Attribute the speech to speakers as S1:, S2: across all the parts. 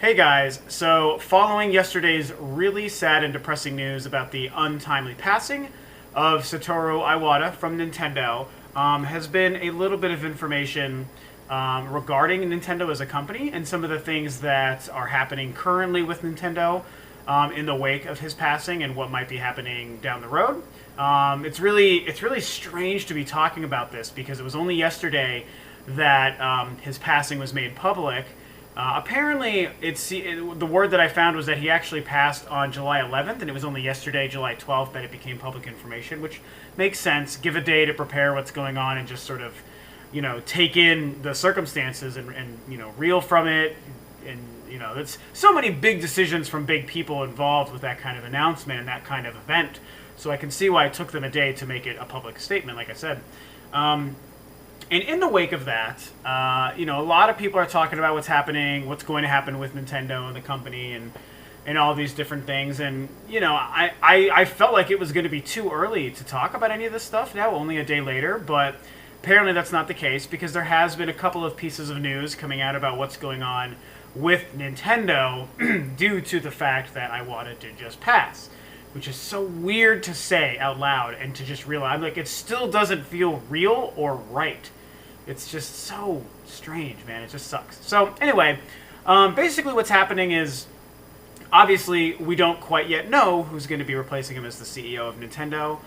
S1: Hey guys, so following yesterday's really sad and depressing news about the untimely passing of Satoru Iwata from Nintendo, has been a little bit of information regarding Nintendo as a company and some of the things that are happening currently with Nintendo in the wake of his passing and what might be happening down the road. It's really strange to be talking about this because it was only yesterday that his passing was made public. Apparently, the word that I found was that he actually passed on July 11th, and it was only yesterday, July 12th, that it became public information, which makes sense. Give a day to prepare what's going on and just sort of, take in the circumstances and reel from it. And, it's so many big decisions from big people involved with that kind of announcement and that kind of event. So I can see why it took them a day to make it a public statement, like I said. And in the wake of that, a lot of people are talking about what's going to happen with Nintendo and the company and all these different things. And, I felt like it was going to be too early to talk about any of this stuff now, only a day later. But apparently that's not the case because there has been a couple of pieces of news coming out about what's going on with Nintendo due to the fact that Iwata did just pass. Which is so weird to say out loud and to just realize, it still doesn't feel real or right. It's just so strange, man. It just sucks. So anyway, basically what's happening is, obviously, we don't quite yet know who's going to be replacing him as the CEO of Nintendo.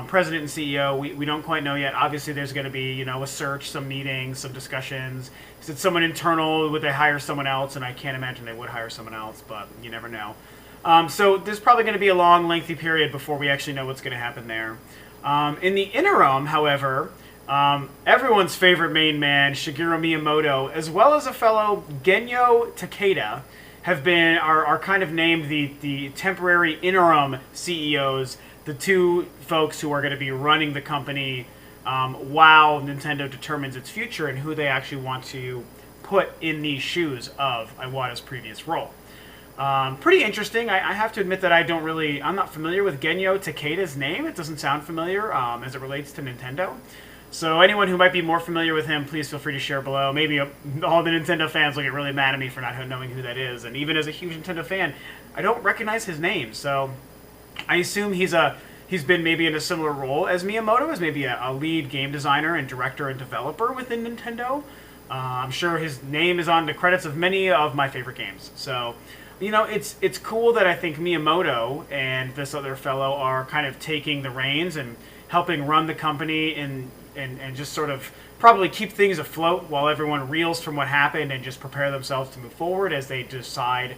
S1: President and CEO, we don't quite know yet. Obviously, there's going to be, a search, some meetings, some discussions. Is it someone internal? Would they hire someone else? And I can't imagine they would hire someone else, but you never know. So there's probably going to be a long, lengthy period before we actually know what's going to happen there. In the interim, however, everyone's favorite main man, Shigeru Miyamoto, as well as a fellow Genyo Takeda, are kind of named the temporary interim CEOs, the two folks who are going to be running the company while Nintendo determines its future and who they actually want to put in the shoes of Iwata's previous role. Pretty interesting. I have to admit that I'm not familiar with Genyo Takeda's name. It doesn't sound familiar as it relates to Nintendo. So anyone who might be more familiar with him, please feel free to share below. Maybe all the Nintendo fans will get really mad at me for not knowing who that is. And even as a huge Nintendo fan, I don't recognize his name. So I assume he's been maybe in a similar role as Miyamoto, as maybe a lead game designer and director and developer within Nintendo. I'm sure his name is on the credits of many of my favorite games. So it's cool that I think Miyamoto and this other fellow are kind of taking the reins and helping run the company and just sort of probably keep things afloat while everyone reels from what happened and just prepare themselves to move forward as they decide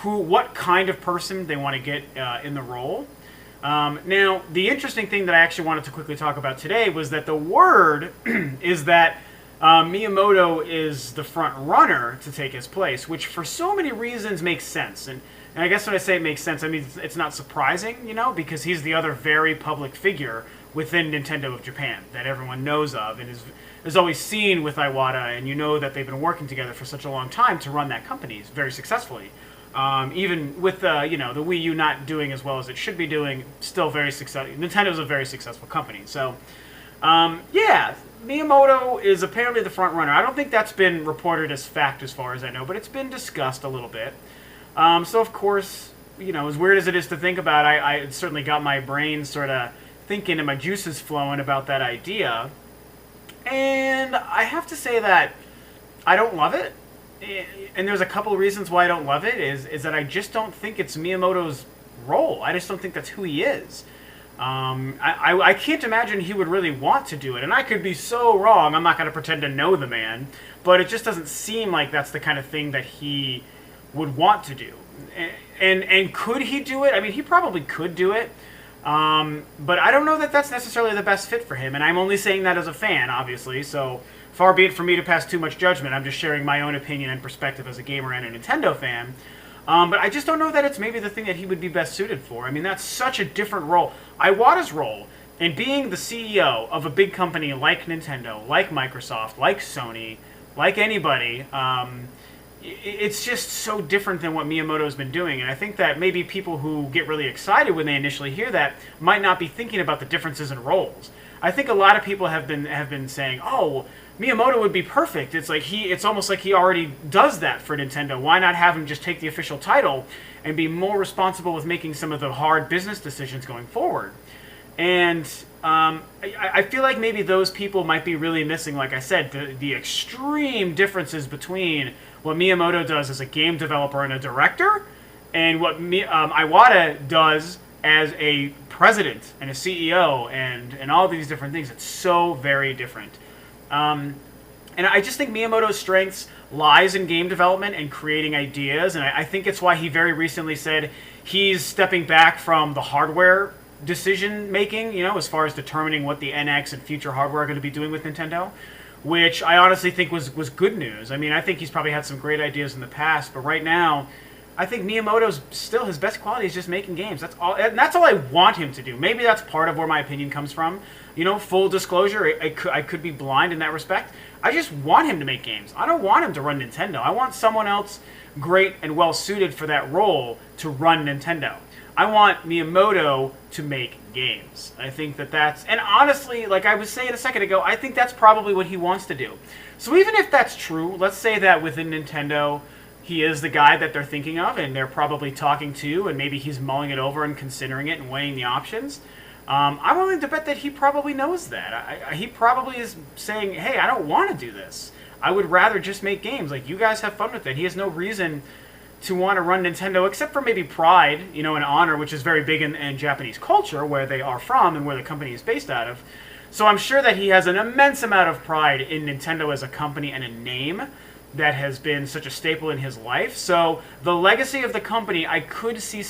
S1: what kind of person they want to get in the role. Now, the interesting thing that I actually wanted to quickly talk about today was that the word is that Miyamoto is the front runner to take his place, which for so many reasons makes sense. And I guess when I say it makes sense, I mean it's not surprising, because he's the other very public figure within Nintendo of Japan that everyone knows of and is always seen with Iwata, and that they've been working together for such a long time to run that company very successfully. Even with the Wii U not doing as well as it should be doing, still very successful. Nintendo's a very successful company. So, Miyamoto is apparently the front runner. I don't think that's been reported as fact as far as I know, but it's been discussed a little bit. So of course, as weird as it is to think about, I certainly got my brain sort of thinking and my juices flowing about that idea. And I have to say that I don't love it. And there's a couple of reasons why I don't love it, is that I just don't think it's Miyamoto's role. I just don't think that's who he is. I can't imagine he would really want to do it, and I could be so wrong. I'm not going to pretend to know the man, but it just doesn't seem like that's the kind of thing that he would want to do. And could he do it? I mean, he probably could do it, but I don't know that that's necessarily the best fit for him, and I'm only saying that as a fan, obviously, so far be it from me to pass too much judgment. I'm just sharing my own opinion and perspective as a gamer and a Nintendo fan. But I just don't know that it's maybe the thing that he would be best suited for. I mean, that's such a different role. Iwata's role in being the CEO of a big company like Nintendo, like Microsoft, like Sony, like anybody, it's just so different than what Miyamoto's been doing. And I think that maybe people who get really excited when they initially hear that might not be thinking about the differences in roles. I think a lot of people have been saying, oh, Miyamoto would be perfect. It's like it's almost like he already does that for Nintendo. Why not have him just take the official title and be more responsible with making some of the hard business decisions going forward? And I feel like maybe those people might be really missing, like I said, the extreme differences between what Miyamoto does as a game developer and a director, and what Iwata does as a president and a CEO and all these different things. It's so very different. And I just think Miyamoto's strengths lies in game development and creating ideas, and I think it's why he very recently said he's stepping back from the hardware decision making, as far as determining what the NX and future hardware are going to be doing with Nintendo, which I honestly think was good news. I mean, I think he's probably had some great ideas in the past, but right now, I think Miyamoto's still, his best quality is just making games. That's all, and that's all I want him to do. Maybe that's part of where my opinion comes from. Full disclosure, I could be blind in that respect. I just want him to make games. I don't want him to run Nintendo. I want someone else great and well suited for that role to run Nintendo. I want Miyamoto to make games. I think that's, and honestly, like I was saying a second ago, I think that's probably what he wants to do. So even if that's true, let's say that within Nintendo, he is the guy that they're thinking of, and they're probably talking to, and maybe he's mulling it over and considering it and weighing the options. I'm willing to bet that he probably knows that. He probably is saying, hey, I don't want to do this. I would rather just make games. Like, you guys have fun with it. He has no reason to want to run Nintendo, except for maybe pride, and honor, which is very big in Japanese culture, where they are from and where the company is based out of. So I'm sure that he has an immense amount of pride in Nintendo as a company and a name that has been such a staple in his life. So the legacy of the company, I could see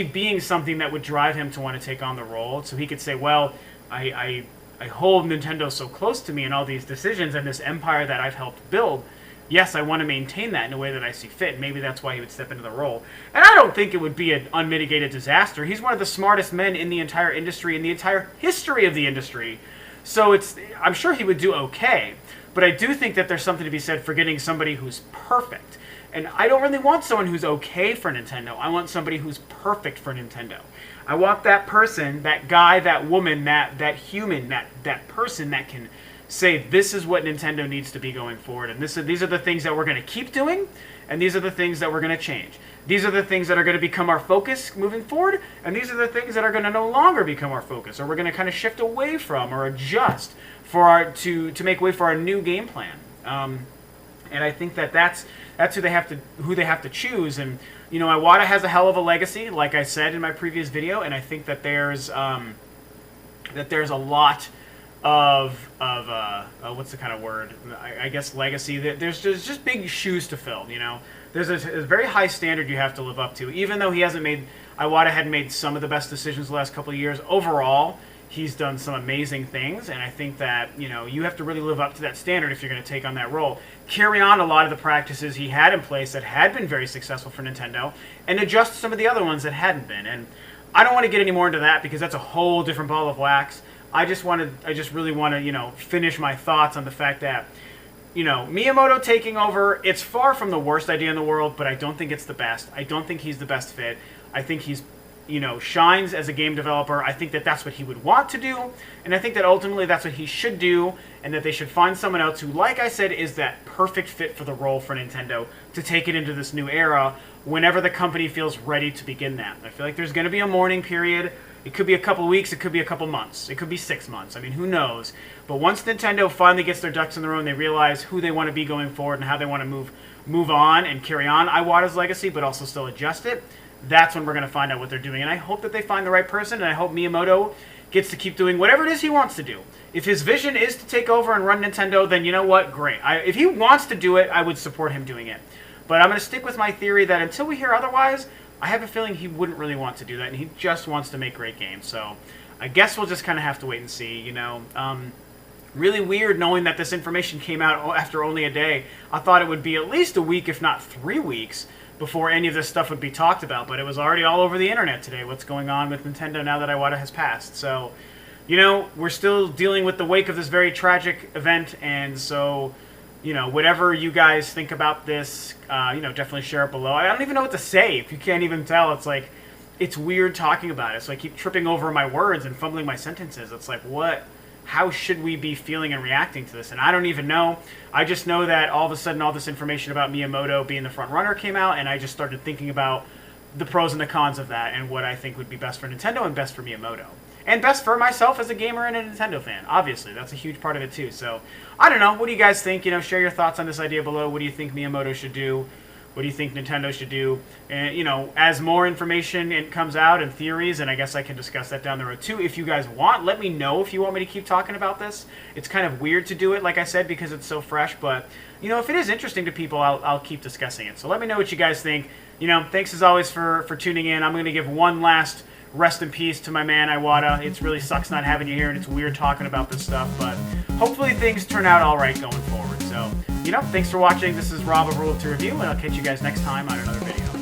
S1: being something that would drive him to want to take on the role. So he could say, well, I hold Nintendo so close to me and all these decisions and this empire that I've helped build. Yes, I want to maintain that in a way that I see fit. Maybe that's why he would step into the role. And I don't think it would be an unmitigated disaster. He's one of the smartest men in the entire industry, in the entire history of the industry. So I'm sure he would do okay. But I do think that there's something to be said for getting somebody who's perfect. And I don't really want someone who's okay for Nintendo. I want somebody who's perfect for Nintendo. I want that person, that guy, that woman, that human, that person that can say, this is what Nintendo needs to be going forward, and these are the things that we're going to keep doing, and these are the things that we're going to change. These are the things that are going to become our focus moving forward, and these are the things that are going to no longer become our focus, or we're going to kind of shift away from or adjust to make way for our new game plan. And I think that's who they have to choose. And Iwata has a hell of a legacy, like I said in my previous video, and I think that there's a lot of what's the kind of word? I guess legacy. There's just big shoes to fill. There's a very high standard you have to live up to. Even though Iwata hadn't made some of the best decisions the last couple of years, overall he's done some amazing things, and I think that you have to really live up to that standard if you're going to take on that role. Carry on a lot of the practices he had in place that had been very successful for Nintendo, and adjust some of the other ones that hadn't been. And I don't want to get any more into that because that's a whole different ball of wax. I just really want to, finish my thoughts on the fact that, Miyamoto taking over, it's far from the worst idea in the world, but I don't think it's the best. I don't think he's the best fit. I think he's, shines as a game developer. I think that that's what he would want to do, and I think that ultimately that's what he should do, and that they should find someone else who, like I said, is that perfect fit for the role for Nintendo to take it into this new era whenever the company feels ready to begin that. I feel like there's going to be a mourning period. It could be a couple weeks, it could be a couple months, it could be 6 months. I mean, who knows? But once Nintendo finally gets their ducks in a row and they realize who they want to be going forward and how they want to move on and carry on Iwata's legacy, but also still adjust it, that's when we're going to find out what they're doing. And I hope that they find the right person, and I hope Miyamoto gets to keep doing whatever it is he wants to do. If his vision is to take over and run Nintendo, then you know what? Great. If he wants to do it, I would support him doing it. But I'm going to stick with my theory that until we hear otherwise, I have a feeling he wouldn't really want to do that, and he just wants to make great games. So I guess we'll just kind of have to wait and see, Really weird knowing that this information came out after only a day. I thought it would be at least a week, if not 3 weeks, before any of this stuff would be talked about. But it was already all over the internet today, what's going on with Nintendo now that Iwata has passed. So, we're still dealing with the wake of this very tragic event, and so whatever you guys think about this, definitely share it below. I don't even know what to say. If you can't even tell, it's like it's weird talking about it. So I keep tripping over my words and fumbling my sentences. It's like, how should we be feeling and reacting to this? And I don't even know. I just know that all of a sudden all this information about Miyamoto being the front runner came out, and I just started thinking about the pros and the cons of that and what I think would be best for Nintendo and best for Miyamoto. And best for myself as a gamer and a Nintendo fan. Obviously, that's a huge part of it too. So, I don't know. What do you guys think? Share your thoughts on this idea below. What do you think Miyamoto should do? What do you think Nintendo should do? And, as more information comes out and theories, and I guess I can discuss that down the road too. If you guys want, let me know if you want me to keep talking about this. It's kind of weird to do it, like I said, because it's so fresh. But, if it is interesting to people, I'll keep discussing it. So let me know what you guys think. Thanks as always for tuning in. I'm going to give one last rest in peace to my man Iwata. It really sucks not having you here, and it's weird talking about this stuff, but hopefully things turn out all right going forward. So, thanks for watching. This is Rob of Rule of Two Review, and I'll catch you guys next time on another video.